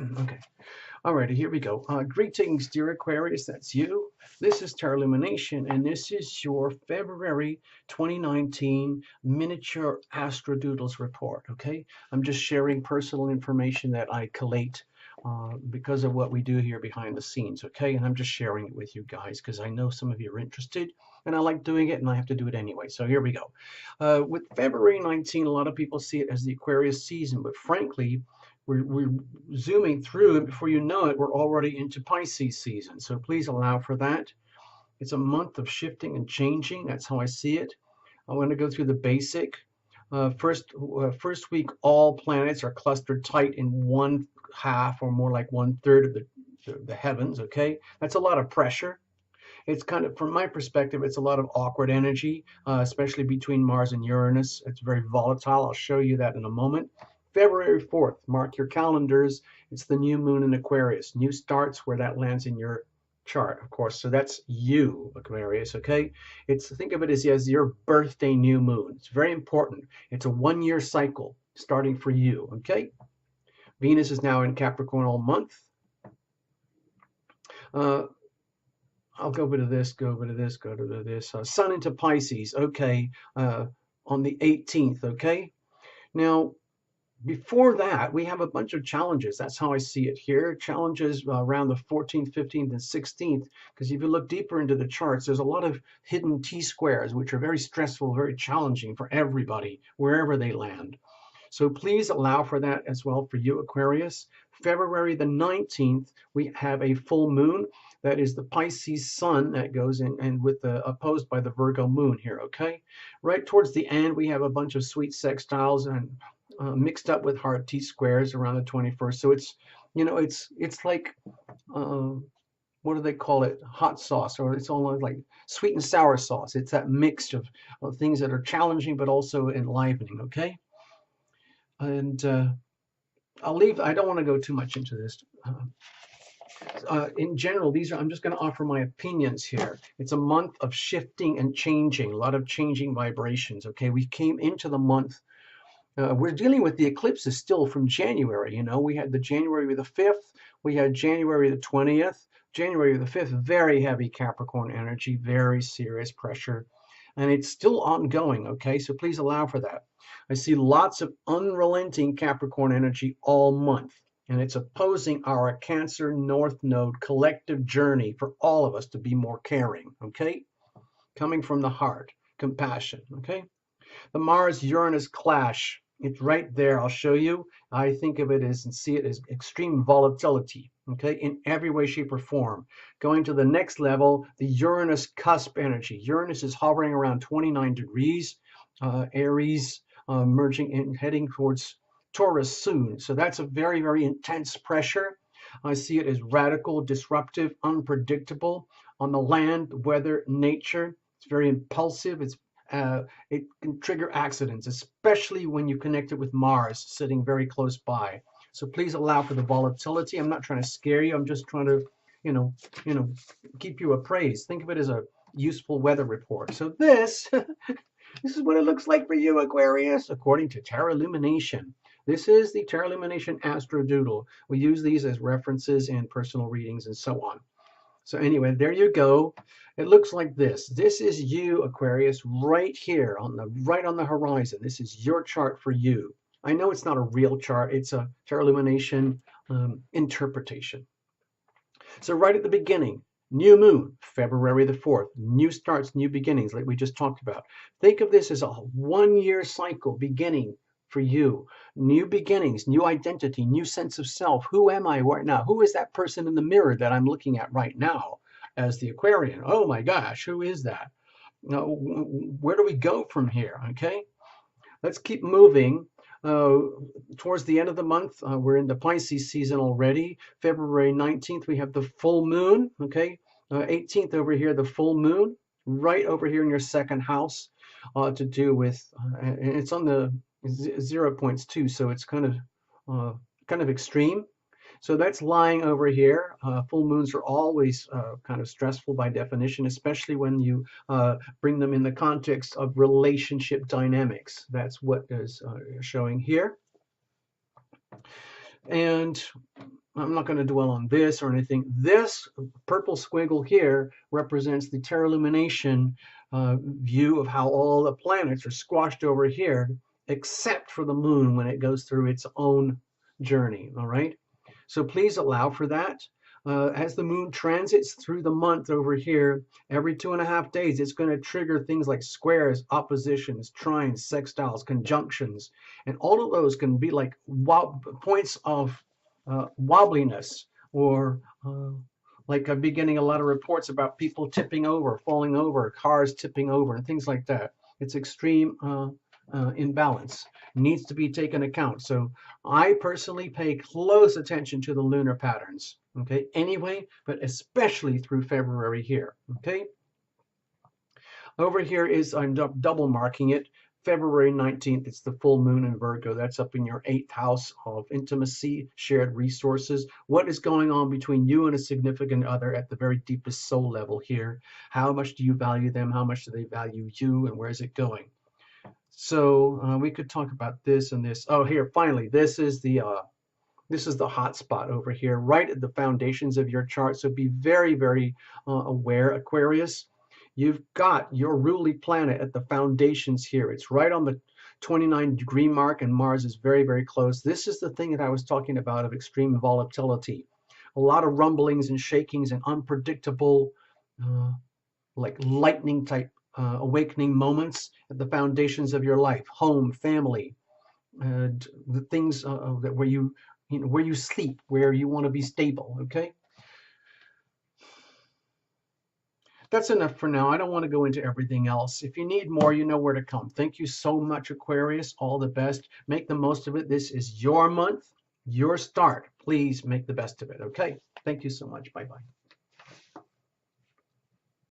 Okay. Alrighty, here we go. Greetings, dear Aquarius. That's you. This is Tarot Lumination, and this is your February 2019 miniature ASTRODOODLES report. Okay, I'm just sharing personal information that I collate because of what we do here behind the scenes. Okay, and I'm just sharing it with you guys because I know some of you are interested, and I like doing it, and I have to do it anyway. So here we go. With February 19, a lot of people see it as the Aquarius season, but frankly, we're zooming through, and before you know it, we're already into Pisces season. So please allow for that. It's a month of shifting and changing. That's how I see it. I'm going to go through the basic. First week, all planets are clustered tight in one half, or more like one third of the heavens. Okay, that's a lot of pressure. It's kind of, from my perspective, it's a lot of awkward energy, especially between Mars and Uranus. It's very volatile. I'll show you that in a moment. February 4th, mark your calendars. It's the new moon in Aquarius. New starts where that lands in your chart, of course. So that's you, Aquarius, okay? Think of it as your birthday new moon. It's very important. It's a 1-year cycle starting for you, okay? Venus is now in Capricorn all month. I'll go over to this, go over to this, go to this. Sun into Pisces, okay, on the 18th, okay? Now, before that, we have a bunch of challenges. That's how I see it here. Challenges around the 14th, 15th, and 16th. Because if you look deeper into the charts, there's a lot of hidden T-squares, which are very stressful, very challenging for everybody, wherever they land. So please allow for that as well for you, Aquarius. February the 19th, we have a full moon. That is the Pisces sun that goes in, and with the opposed by the Virgo moon here, okay? Right towards the end, we have a bunch of sweet sextiles and mixed up with hard T-squares around the 21st. So it's, it's like, what do they call it? Hot sauce, or it's almost like sweet and sour sauce. It's that mix of things that are challenging but also enlivening, okay? And I don't want to go too much into this. In general, I'm just going to offer my opinions here. It's a month of shifting and changing, a lot of changing vibrations, okay? We came into the month. We're dealing with the eclipses still from January. We had the January the 5th, we had January the 20th, January the 5th, very heavy Capricorn energy, very serious pressure, and it's still ongoing, okay? So please allow for that. I see lots of unrelenting Capricorn energy all month, and it's opposing our Cancer North Node collective journey for all of us to be more caring, okay? Coming from the heart, compassion, okay? The Mars-Uranus clash, it's right there. I'll show you. I think of it as and see it as extreme volatility, okay, in every way, shape, or form. Going to the next level, the Uranus cusp energy. Uranus is hovering around 29 degrees, Aries, merging and heading towards Taurus soon. So that's a very, very intense pressure. I see it as radical, disruptive, unpredictable on the land, weather, nature. It's very impulsive. It can trigger accidents, especially when you connect it with Mars sitting very close by. So please allow for the volatility. I'm not trying to scare you. I'm just trying to, keep you appraised. Think of it as a useful weather report. So this is what it looks like for you, Aquarius, according to Tarot Lumination. This is the Tarot Lumination Astro Doodle. We use these as references in personal readings and so on. So anyway, there you go. It looks like this. This is you, Aquarius, right here right on the horizon. This is your chart for you. I know it's not a real chart. It's a Tarot Lumination interpretation. So right at the beginning, new moon, February the 4th, new starts, new beginnings, like we just talked about. Think of this as a 1-year cycle beginning for you. New beginnings, new identity, new sense of self. Who am I right now? Who is that person in the mirror that I'm looking at right now as the Aquarian? Oh my gosh, who is that? Now, where do we go from here? Okay, let's keep moving. Towards the end of the month, we're in the Pisces season already. February 19th, we have the full moon. Okay, 18th over here, the full moon, right over here in your second house, to do with, and it's on the 0 points too, so it's kind of extreme. So that's lying over here. Full moons are always kind of stressful by definition, especially when you bring them in the context of relationship dynamics. That's what is showing here. And I'm not going to dwell on this or anything. This purple squiggle here represents the terralumination view of how all the planets are squashed over here, except for the moon when it goes through its own journey. All right. So please allow for that. As the moon transits through the month over here, every 2.5 days, it's going to trigger things like squares, oppositions, trines, sextiles, conjunctions. And all of those can be like points of wobbliness, or like I've been getting a lot of reports about people tipping over, falling over, cars tipping over, and things like that. It's extreme imbalance. Needs to be taken account. So I personally pay close attention to the lunar patterns, okay, anyway, but especially through February here, okay. Over here is, I'm double marking it, February 19th, it's the full moon in Virgo. That's up in your 8th house of intimacy, shared resources. What is going on between you and a significant other at the very deepest soul level here? How much do you value them? How much do they value you? And where is it going? So we could talk about this and this. Oh, here, finally, this is the hot spot over here, right at the foundations of your chart. So be very, very aware, Aquarius. You've got your ruling planet at the foundations here. It's right on the 29-degree mark, and Mars is very, very close. This is the thing that I was talking about of extreme volatility. A lot of rumblings and shakings and unpredictable, like lightning type awakening moments at the foundations of your life, home, family, and the things that where you know, where you sleep, where you want to be stable, okay? That's enough for now. I don't want to go into everything else. If you need more, you know where to come. Thank you so much, Aquarius. All the best. Make the most of it. This is your month, your start. Please make the best of it, okay? Thank you so much. Bye-bye.